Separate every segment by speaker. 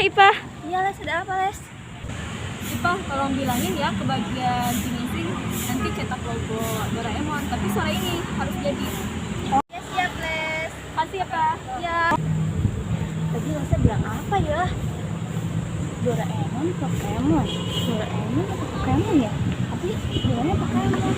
Speaker 1: Ipah.
Speaker 2: Iya Les, ada apa Les?
Speaker 1: Ipah, tolong bilangin ya ke bagian finishing nanti cetak logo Doraemon. Tapi sore ini harus jadi.
Speaker 2: Ya siap Les.
Speaker 1: Kasih ya, Pak.
Speaker 2: Ya. Tadi Lesnya bilang apa ya? Doraemon, Pokemon. Doraemon atau Pokemon ya? Tapi bilangnya Pokemon.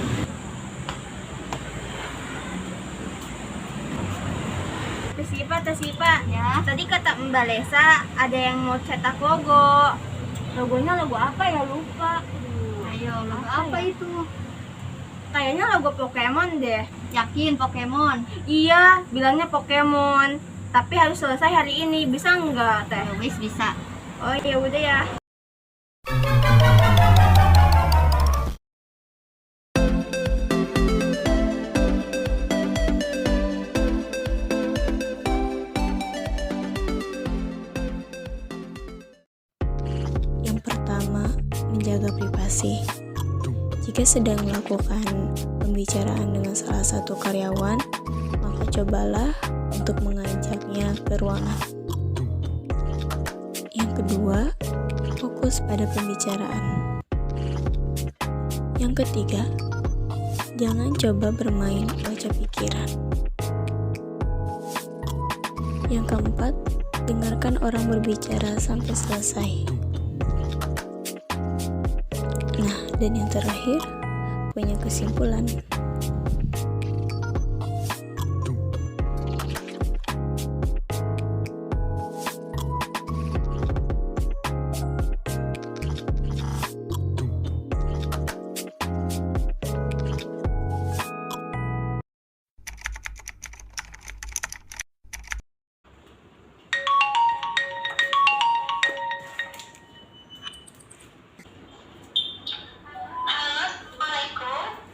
Speaker 2: Tes Sipa. Ya. Tadi kata Mbak Lesa ada yang mau cetak logo. Logonya logo apa ya? Lupa. Ayo, logo apa ya? Itu? Kayaknya logo Pokemon deh. Yakin Pokemon? Iya, bilangnya Pokemon. Tapi harus selesai hari ini. Bisa nggak, Teh? Wis bisa. Oh ya udah ya.
Speaker 3: Yang pertama, menjaga privasi. Jika sedang melakukan pembicaraan dengan salah satu karyawan, maka cobalah untuk mengajaknya ke ruangan. Yang kedua, fokus pada pembicaraan. Yang ketiga, jangan coba bermain baca pikiran. Yang keempat, dengarkan orang berbicara sampai selesai. Nah, dan yang terakhir, punya kesimpulan.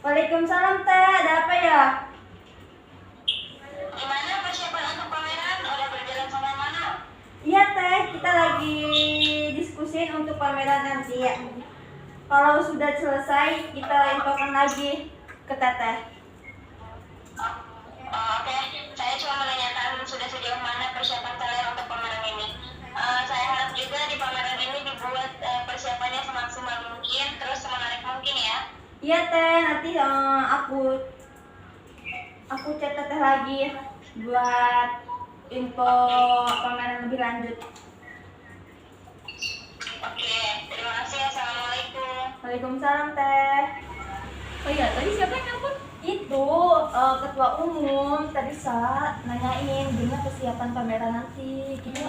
Speaker 2: Waalaikumsalam Teh, ada apa ya?
Speaker 4: Gimana persiapan untuk pameran? Udah berjalan sampai mana?
Speaker 2: Iya Teh, kita lagi diskusin untuk pameran nanti ya. Kalau sudah selesai, kita infokan lagi ke Teteh.
Speaker 4: Oke, saya cuma menanyakan sudah sejauh mana persiapan kalian untuk pameran ini. Saya harap juga di pameran ini dibuat persiapannya semaksimal mungkin, terus semenarik mungkin ya.
Speaker 2: Iya Teh, nanti aku chat Teteh lagi buat info pameran lebih lanjut.
Speaker 4: Oke, terima kasih. Assalamualaikum.
Speaker 2: Waalaikumsalam Teh.
Speaker 1: Oh iya, tadi siapa yang nelfon?
Speaker 2: Itu ketua umum tadi nanyain gimana persiapan pameran nanti. Kita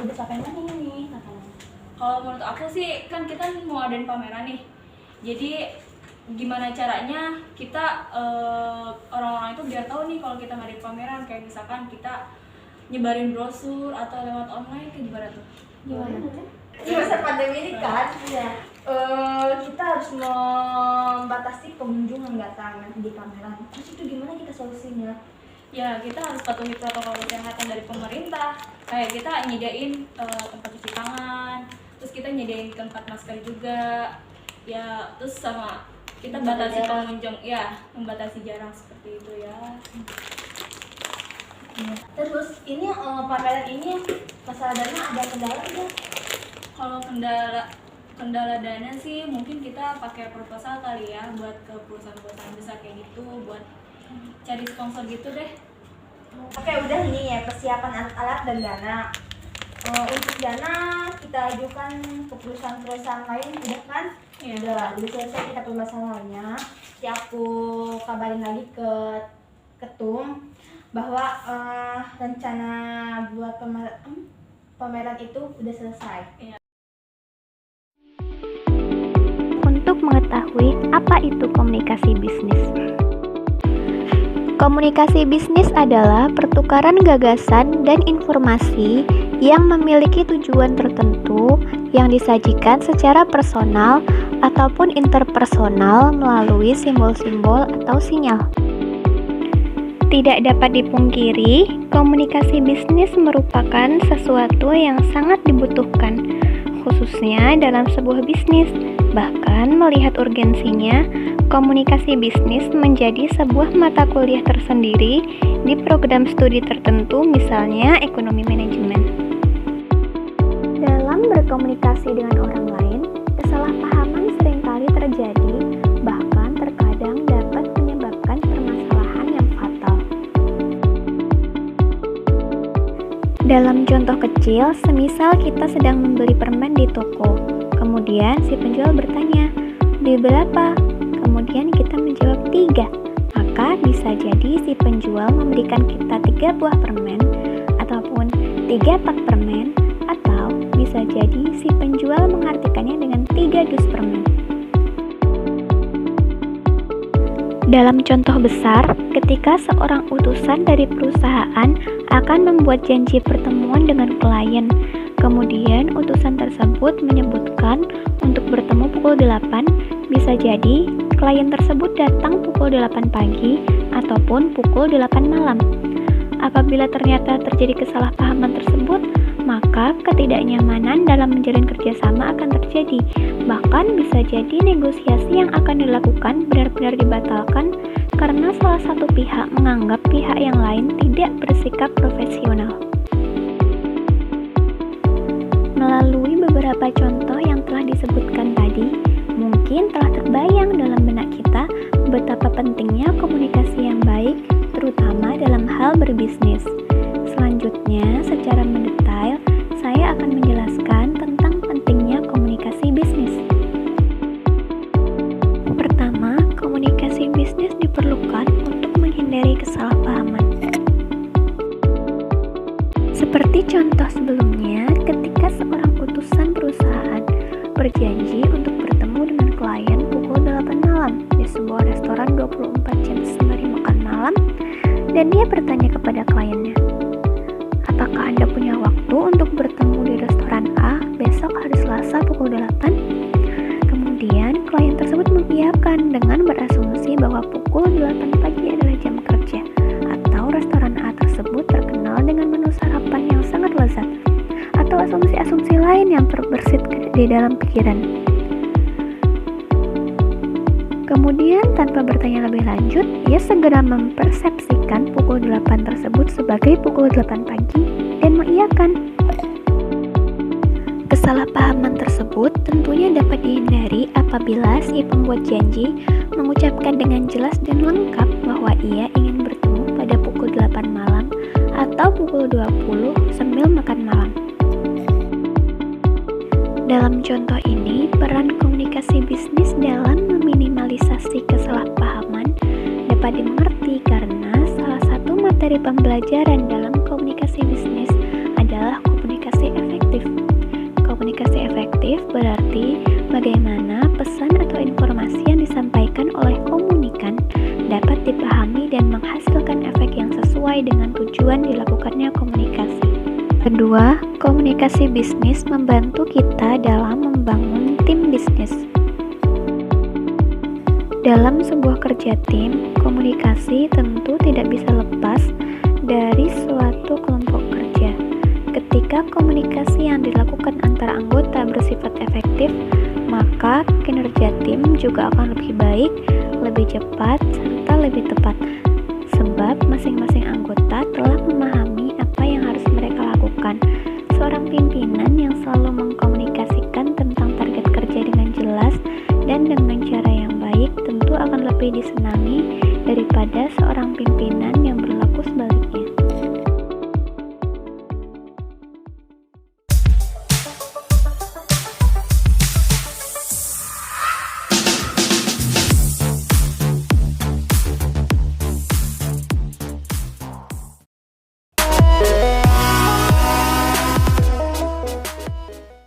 Speaker 2: udah sampai mana ini katanya.
Speaker 1: Kalau menurut aku sih, kan kita mau adain pameran nih. Jadi gimana caranya kita orang-orang itu biar tahu nih kalau kita ngadain pameran, kayak misalkan kita nyebarin brosur atau lewat online, kayak gimana tuh?
Speaker 2: Gimana? Di masa pandemi ini kan, kita harus membatasi pengunjung yang datang nanti di pameran. Terus itu gimana kita solusinya?
Speaker 1: Ya, kita harus patuhi protokol kesehatan dari pemerintah. Kayak kita nyediain tempat cuci tangan, terus kita nyediain tempat masker juga. Ya, terus sama kita batasi pengunjung, ya, membatasi jarak seperti itu ya.
Speaker 2: Terus ini pameran ini masalah dana ada kendala tidak?
Speaker 1: Kalau kendala dana sih mungkin kita pakai proposal kali ya, buat ke perusahaan-perusahaan besar kayak gitu, buat cari sponsor gitu deh.
Speaker 2: Oke, udah ini ya persiapan alat-alat dan dana. Untuk dana kita ajukan ke perusahaan-perusahaan lain, udah kan?
Speaker 1: Iya.
Speaker 2: Udah, jadi selesai kita permasalahannya. Nanti aku kabarin lagi ke ketum bahwa rencana buat pameran itu udah selesai.
Speaker 1: Iya.
Speaker 5: Untuk mengetahui apa itu komunikasi bisnis. Komunikasi bisnis adalah pertukaran gagasan dan informasi yang memiliki tujuan tertentu yang disajikan secara personal ataupun interpersonal melalui simbol-simbol atau sinyal. Tidak dapat dipungkiri, komunikasi bisnis merupakan sesuatu yang sangat dibutuhkan, khususnya dalam sebuah bisnis. Bahkan melihat urgensinya, komunikasi bisnis menjadi sebuah mata kuliah tersendiri di program studi tertentu, misalnya ekonomi manajemen. Dalam berkomunikasi dengan orang lain, kesalahpahaman seringkali terjadi, bahkan terkadang dapat menyebabkan permasalahan yang fatal. Dalam contoh kecil, semisal kita sedang membeli permen di toko. Kemudian si penjual bertanya, "Beli berapa?" Kemudian kita menjawab 3. Maka bisa jadi si penjual memberikan kita 3 buah permen, ataupun 3 pak permen, atau bisa jadi si penjual mengartikannya dengan 3 dus permen. Dalam contoh besar, ketika seorang utusan dari perusahaan akan membuat janji pertemuan dengan klien, kemudian utusan tersebut menyebutkan untuk bertemu pukul 8, bisa jadi klien tersebut datang pukul 8 pagi ataupun pukul 8 malam. Apabila ternyata terjadi kesalahpahaman tersebut, maka ketidaknyamanan dalam menjalin kerjasama akan terjadi. Bahkan bisa jadi negosiasi yang akan dilakukan benar-benar dibatalkan karena salah satu pihak menganggap pihak yang lain tidak bersikap profesional. Melalui beberapa contoh yang telah disebutkan tadi, mungkin telah terbayang dalam benak kita betapa pentingnya komunikasi yang baik, terutama dalam hal berbisnis. Selanjutnya, secara mendetail, saya akan menjelaskan tentang pentingnya komunikasi bisnis. Pertama, komunikasi bisnis diperlukan untuk menghindari kesalahpahaman. Seperti contoh sebelumnya, ketika seorang utusan perusahaan berjanji untuk bertemu dengan klien pukul 8 malam di sebuah restoran 24 jam sembari makan malam, dan dia bertanya kepada kliennya, "Apakah Anda punya waktu untuk bertemu di restoran A besok hari Selasa pukul 8?" Kemudian klien tersebut mengiyakan dengan berasumsi bahwa pukul 8 pagi adalah jam kerja, atau restoran A tersebut terkenal dengan menu sarapan yang sangat lezat, atau asumsi-asumsi lain yang terbersit di dalam pikiran. Kemudian tanpa bertanya lebih lanjut, ia segera mempersepsikan pukul 8 tersebut sebagai pukul 8 pagi dan mengiyakan. Kesalahpahaman tersebut tentunya dapat dihindari apabila si pembuat janji mengucapkan dengan jelas dan lengkap bahwa ia ingin bertemu pada pukul 8 malam atau pukul 20 sambil makan malam. Dalam contoh ini, peran komunikasi bisnis dalam meminimalisasi kesalahpahaman dapat dimengerti karena salah satu materi pembelajaran dalam komunikasi bisnis adalah komunikasi efektif. Komunikasi efektif berarti bagaimana pesan atau informasi yang disampaikan oleh komunikan dapat dipahami dan menghasilkan efek yang sesuai dengan tujuan dilakukannya komunikasi. Kedua, komunikasi bisnis membantu kita dalam membangun tim bisnis. Dalam sebuah kerja tim, komunikasi tentu tidak bisa lepas dari suatu kelompok kerja. Ketika komunikasi yang dilakukan antara anggota bersifat efektif, maka kinerja tim juga akan lebih baik, lebih cepat, serta lebih tepat. Sebab masing-masing anggota telah memahami apa yang harus mereka lakukan. Seorang pimpinan yang selalu mengkomunikasikan tentang target kerja dengan jelas dan dengan cara yang baik tentu akan lebih disenangi daripada seorang pimpinan